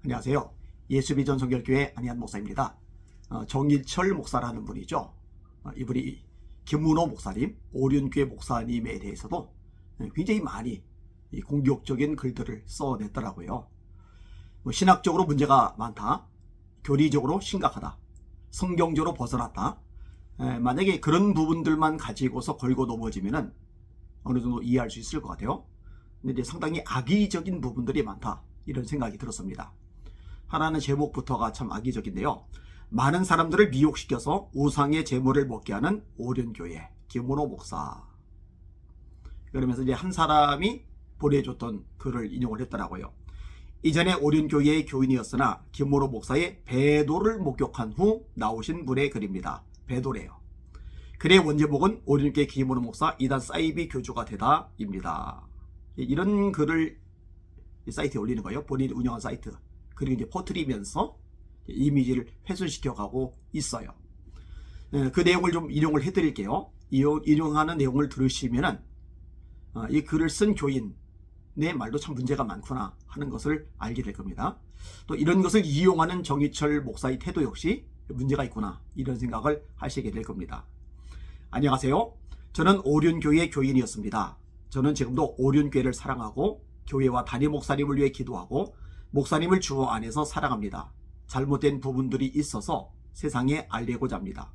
안녕하세요. 예수비전 성결교회 안희한 목사입니다. 정일철 목사라는 분이죠. 이분이 김문호 목사님, 오륜교회 목사님에 대해서도 굉장히 많이 공격적인 글들을 써냈더라고요. 신학적으로 문제가 많다, 교리적으로 심각하다, 성경적으로 벗어났다. 만약에 그런 부분들만 가지고서 걸고 넘어지면은 어느 정도 이해할 수 있을 것 같아요. 근데 이제 상당히 악의적인 부분들이 많다, 이런 생각이 들었습니다. 하나는 제목부터가 참 악의적인데요. 많은 사람들을 미혹시켜서 우상의 제물을 먹게 하는 오륜교회 김문호 목사. 그러면서 이제 한 사람이 보내줬던 글을 인용을 했더라고요. 이전에 오륜교회의 교인이었으나 김문호 목사의 배도를 목격한 후 나오신 분의 글입니다. 배도래요. 글의 원제목은 오륜교회 김문호 목사 이단 사이비 교주가 되다입니다. 이런 글을 사이트에 올리는 거예요. 본인이 운영한 사이트. 그리고 이제 퍼뜨리면서 이미지를 훼손시켜가고 있어요. 그 내용을 좀 인용을 해드릴게요. 인용하는 내용을 들으시면은 이 글을 쓴 교인의 말도 참 문제가 많구나 하는 것을 알게 될 겁니다. 또 이런 것을 이용하는 정일철 목사의 태도 역시 문제가 있구나, 이런 생각을 하시게 될 겁니다. 안녕하세요. 저는 오륜교회 교인이었습니다. 저는 지금도 오륜교회를 사랑하고 교회와 담임 목사님을 위해 기도하고 목사님을 주 안에서 사랑합니다. 잘못된 부분들이 있어서 세상에 알리고자 합니다.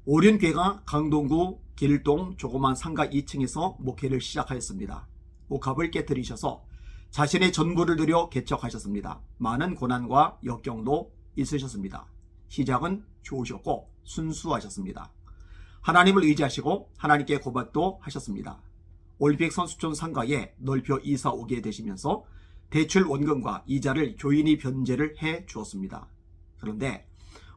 오륜교회가 강동구 길동 조그만 상가 2층에서 목회를 시작하였습니다. 옥합을 깨뜨리셔서 자신의 전부를 들여 개척하셨습니다. 많은 고난과 역경도 있으셨습니다. 시작은 좋으셨고 순수하셨습니다. 하나님을 의지하시고 하나님께 고백도 하셨습니다. 올림픽 선수촌 상가에 넓혀 이사 오게 되시면서 대출 원금과 이자를 교인이 변제를 해 주었습니다. 그런데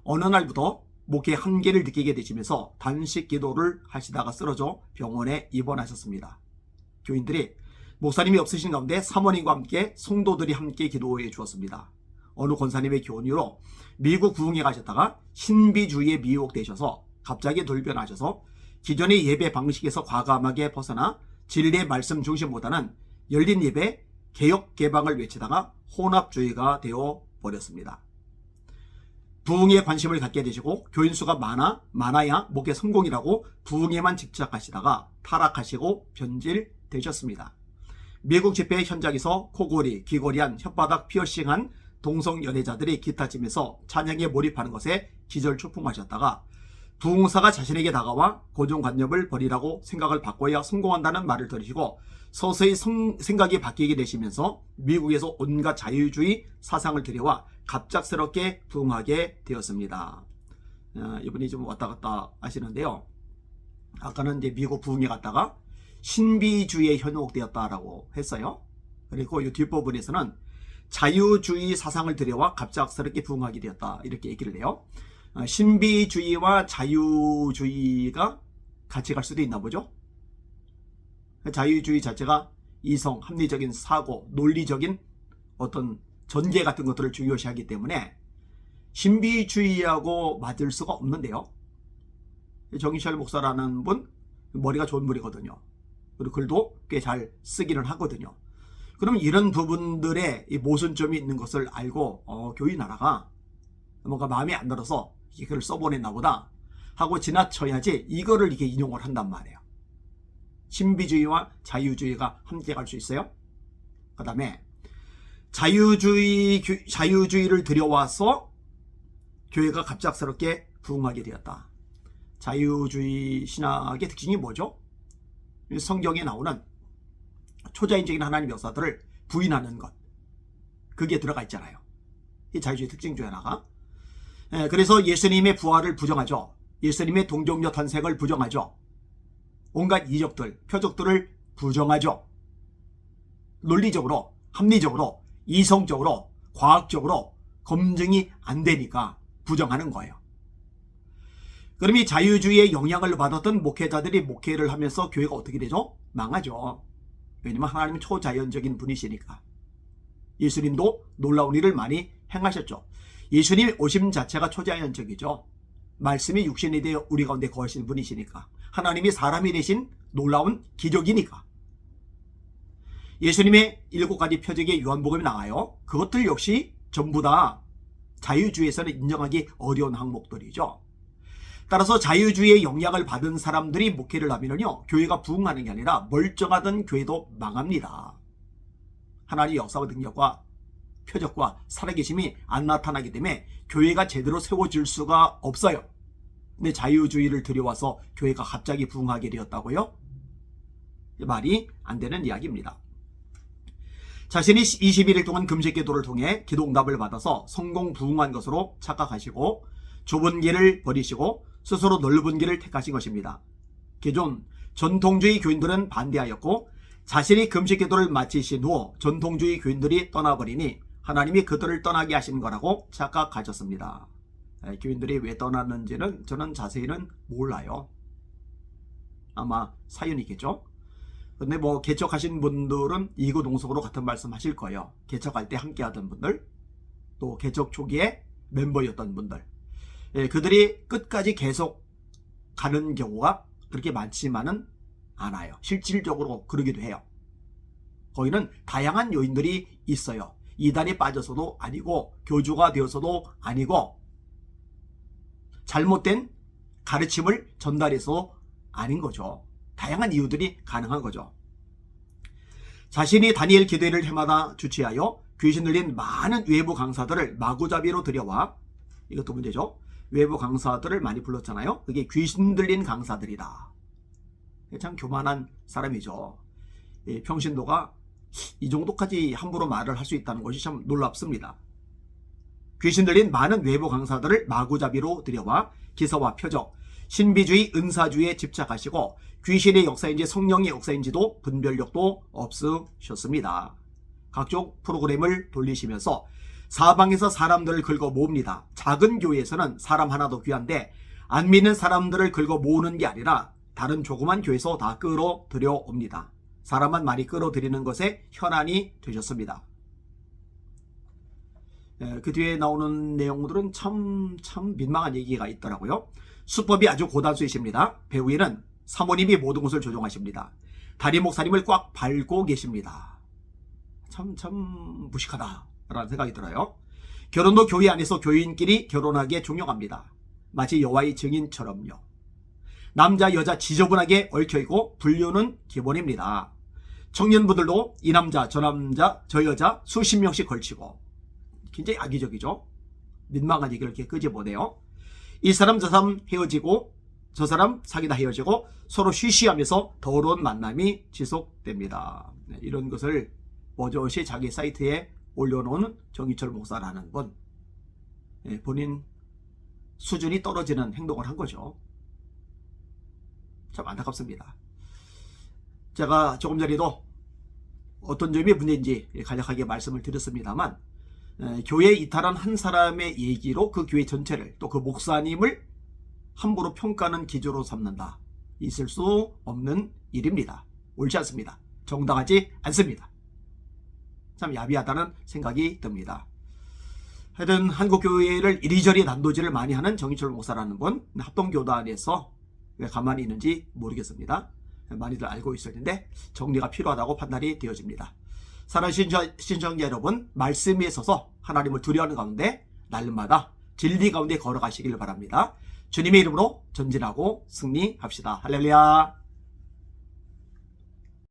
어느 날부터 목회 한계를 느끼게 되시면서 단식 기도를 하시다가 쓰러져 병원에 입원하셨습니다. 교인들이 목사님이 없으신 가운데 사모님과 함께 성도들이 함께 기도해 주었습니다. 어느 권사님의 교훈으로 미국 부흥에 가셨다가 신비주의에 미혹되셔서 갑자기 돌변하셔서 기존의 예배 방식에서 과감하게 벗어나 진리의 말씀 중심보다는 열린 예배, 개혁 개방을 외치다가 혼합주의가 되어 버렸습니다. 부흥에 관심을 갖게 되시고 교인 수가 많아야 목회 성공이라고 부흥에만 집착하시다가 타락하시고 변질되셨습니다. 미국 집회 현장에서 코골이, 귀걸이한 혓바닥 피어싱한 동성 연애자들이 기타 치면서 찬양에 몰입하는 것에 기절초풍하셨다가 부흥사가 자신에게 다가와 고정관념을 버리라고 생각을 바꿔야 성공한다는 말을 들으시고 서서히 생각이 바뀌게 되시면서 미국에서 온갖 자유주의 사상을 들여와 갑작스럽게 부흥하게 되었습니다. 이분이 좀 왔다 갔다 하시는데요. 아까는 이제 미국 부흥에 갔다가 신비주의에 현혹되었다라고 했어요. 그리고 이 뒷부분에서는 자유주의 사상을 들여와 갑작스럽게 부흥하게 되었다, 이렇게 얘기를 해요. 신비주의와 자유주의가 같이 갈 수도 있나 보죠. 자유주의 자체가 이성, 합리적인 사고, 논리적인 어떤 전개 같은 것들을 중요시하기 때문에 신비주의하고 맞을 수가 없는데요. 정일철 목사라는 분 머리가 좋은 분이거든요. 그리고 글도 꽤 잘 쓰기는 하거든요. 그러면 이런 부분들의 이 모순점이 있는 것을 알고 교인 하나가 뭔가 마음에 안 들어서 이걸 써보냈나 보다 하고 지나쳐야지 이거를 이렇게 인용을 한단 말이에요. 신비주의와 자유주의가 함께 갈 수 있어요. 그 다음에 자유주의를 들여와서 교회가 갑작스럽게 부흥하게 되었다. 자유주의 신학의 특징이 뭐죠? 성경에 나오는 초자연적인 하나님의 역사들을 부인하는 것, 그게 들어가 있잖아요. 이 자유주의 특징 중에 하나가. 그래서 예수님의 부활을 부정하죠. 예수님의 동정녀 탄생을 부정하죠. 온갖 이적들, 표적들을 부정하죠. 논리적으로, 합리적으로, 이성적으로, 과학적으로 검증이 안 되니까 부정하는 거예요. 그럼 이 자유주의의 영향을 받았던 목회자들이 목회를 하면서 교회가 어떻게 되죠? 망하죠. 왜냐면 하나님은 초자연적인 분이시니까. 예수님도 놀라운 일을 많이 행하셨죠. 예수님의 오심 자체가 초자연적이죠. 말씀이 육신이 되어 우리 가운데 거하신 분이시니까. 하나님이 사람이 되신 놀라운 기적이니까. 예수님의 7가지 표적의 요한복음이 나와요. 그것들 역시 전부 다 자유주의에서는 인정하기 어려운 항목들이죠. 따라서 자유주의의 영향을 받은 사람들이 목회를 하면요, 교회가 부흥하는 게 아니라 멀쩡하던 교회도 망합니다. 하나님의 역사와 능력과 표적과 살아계심이 안 나타나기 때문에 교회가 제대로 세워질 수가 없어요. 근데 자유주의를 들여와서 교회가 갑자기 부흥하게 되었다고요? 말이 안 되는 이야기입니다. 자신이 21일 동안 금식 기도를 통해 기도 응답을 받아서 성공 부흥한 것으로 착각하시고 좁은 길을 버리시고 스스로 넓은 길을 택하신 것입니다. 기존 전통주의 교인들은 반대하였고 자신이 금식 기도를 마치신 후 전통주의 교인들이 떠나버리니 하나님이 그들을 떠나게 하신 거라고 착각하셨습니다. 교인들이 왜 떠났는지는 저는 자세히는 몰라요. 아마 사연이겠죠. 근데 뭐 개척하신 분들은 이구동성으로 같은 말씀 하실 거예요. 개척할 때 함께 하던 분들, 또 개척 초기에 멤버였던 분들, 그들이 끝까지 계속 가는 경우가 그렇게 많지만은 않아요. 실질적으로 그러기도 해요. 거기는 다양한 요인들이 있어요. 이단에 빠져서도 아니고 교주가 되어서도 아니고 잘못된 가르침을 전달해서 아닌 거죠. 다양한 이유들이 가능한 거죠. 자신이 다니엘 기도회를 해마다 주최하여 귀신 들린 많은 외부 강사들을 마구잡이로 들여와, 이것도 문제죠. 외부 강사들을 많이 불렀잖아요. 그게 귀신 들린 강사들이다. 참 교만한 사람이죠. 평신도가 이 정도까지 함부로 말을 할 수 있다는 것이 참 놀랍습니다. 귀신 들린 많은 외부 강사들을 마구잡이로 들여와 기사와 표적, 신비주의, 은사주의에 집착하시고 귀신의 역사인지 성령의 역사인지도 분별력도 없으셨습니다. 각종 프로그램을 돌리시면서 사방에서 사람들을 긁어 모읍니다. 작은 교회에서는 사람 하나도 귀한데 안 믿는 사람들을 긁어 모으는 게 아니라 다른 조그만 교회에서 다 끌어들여 옵니다. 사람만 많이 끌어들이는 것에 현안이 되셨습니다. 그 뒤에 나오는 내용들은 참 민망한 얘기가 있더라고요. 수법이 아주 고단수이십니다. 배우에는 사모님이 모든 것을 조종하십니다. 다리 목사님을 꽉 밟고 계십니다. 참 무식하다라는 생각이 들어요. 결혼도 교회 안에서 교인끼리 결혼하기에 종용합니다. 마치 여호와의 증인처럼요. 남자 여자 지저분하게 얽혀있고 분류는 기본입니다. 청년분들도 이 남자 저 남자 저 여자 수십 명씩 걸치고 굉장히 악의적이죠. 민망한 얘기를 이렇게 끄집어내요. 이 사람 저 사람 헤어지고 저 사람 사귀다 헤어지고 서로 쉬쉬하면서 더러운 만남이 지속됩니다. 이런 것을 버젓이 자기 사이트에 올려놓은 정희철 목사라는 분, 본인 수준이 떨어지는 행동을 한 거죠. 참 안타깝습니다. 제가 조금 전에도 어떤 점이 문제인지 간략하게 말씀을 드렸습니다만, 교회에 이탈한 한 사람의 얘기로 그 교회 전체를 또 그 목사님을 함부로 평가하는 기조로 삼는다. 있을 수 없는 일입니다. 옳지 않습니다. 정당하지 않습니다. 참 야비하다는 생각이 듭니다. 하여튼 한국교회를 이리저리 난도질을 많이 하는 정희철 목사라는 분, 합동교단에서 왜 가만히 있는지 모르겠습니다. 많이들 알고 있을 텐데 정리가 필요하다고 판단이 되어집니다. 사랑하는 시청자 여러분, 말씀에 서서 하나님을 두려워하는 가운데 날마다 진리 가운데 걸어가시길 바랍니다. 주님의 이름으로 전진하고 승리합시다. 할렐루야.